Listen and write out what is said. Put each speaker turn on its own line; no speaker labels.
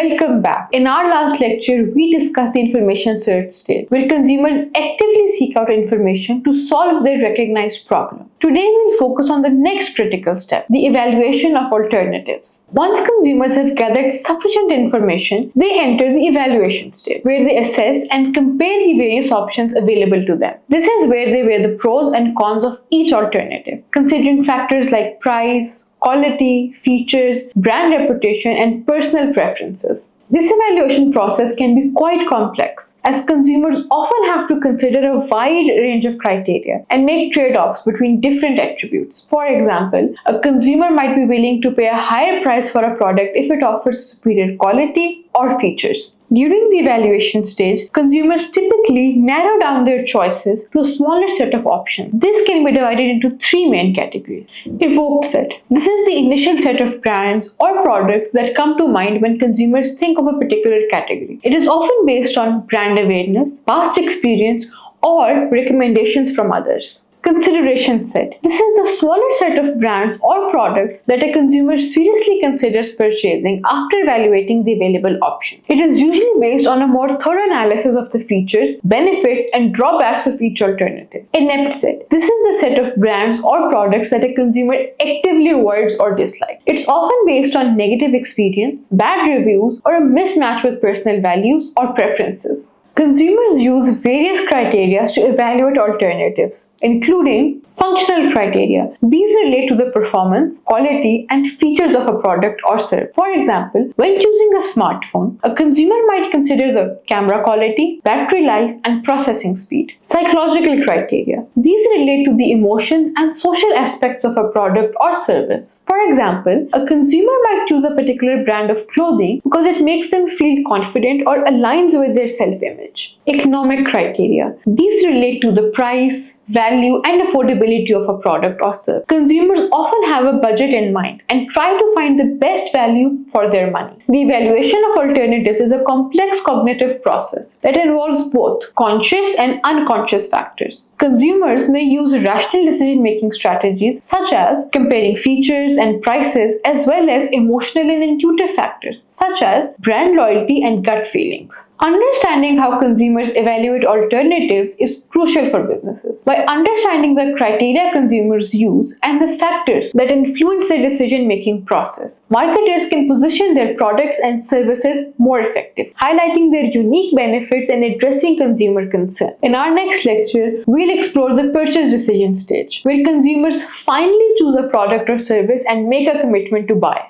Welcome back. In our last lecture, we discussed the information search stage, where consumers actively seek out information to solve their recognized problem. Today, we'll focus on the next critical step, the evaluation of alternatives. Once consumers have gathered sufficient information, they enter the evaluation stage, where they assess and compare the various options available to them. This is where they weigh the pros and cons of each alternative, considering factors like price, quality, features, brand reputation, and personal preferences. This evaluation process can be quite complex, as consumers often have to consider a wide range of criteria and make trade-offs between different attributes. For example, a consumer might be willing to pay a higher price for a product if it offers superior quality or features. During the evaluation stage, consumers typically narrow down their choices to a smaller set of options. This can be divided into three main categories. Evoked set. This is the initial set of brands or products that come to mind when consumers think of a particular category. It is often based on brand awareness, past experience, or recommendations from others. Consideration set. This is the smaller set of brands or products that a consumer seriously considers purchasing after evaluating the available option. It is usually based on a more thorough analysis of the features, benefits, and drawbacks of each alternative. Inept set. This is the set of brands or products that a consumer actively avoids or dislikes. It's often based on negative experience, bad reviews, or a mismatch with personal values or preferences. Consumers use various criteria to evaluate alternatives, including functional criteria. These relate to the performance, quality, and features of a product or service. For example, when choosing a smartphone, a consumer might consider the camera quality, battery life, and processing speed. Psychological criteria. These relate to the emotions and social aspects of a product or service. For example, a consumer might choose a particular brand of clothing because it makes them feel confident or aligns with their self-image. Economic criteria. These relate to the price, value, and affordability of a product or service. Consumers often have a budget in mind and try to find the best value for their money. The evaluation of alternatives is a complex cognitive process that involves both conscious and unconscious factors. Consumers may use rational decision-making strategies such as comparing features and prices, as well as emotional and intuitive factors such as brand loyalty and gut feelings. Understanding how consumers evaluate alternatives is crucial for businesses. By understanding the criteria consumers use and the factors that influence their decision-making process, marketers can position their products and services more effectively, highlighting their unique benefits and addressing consumer concern. In our next lecture, we'll explore the purchase decision stage, where consumers finally choose a product or service and make a commitment to buy.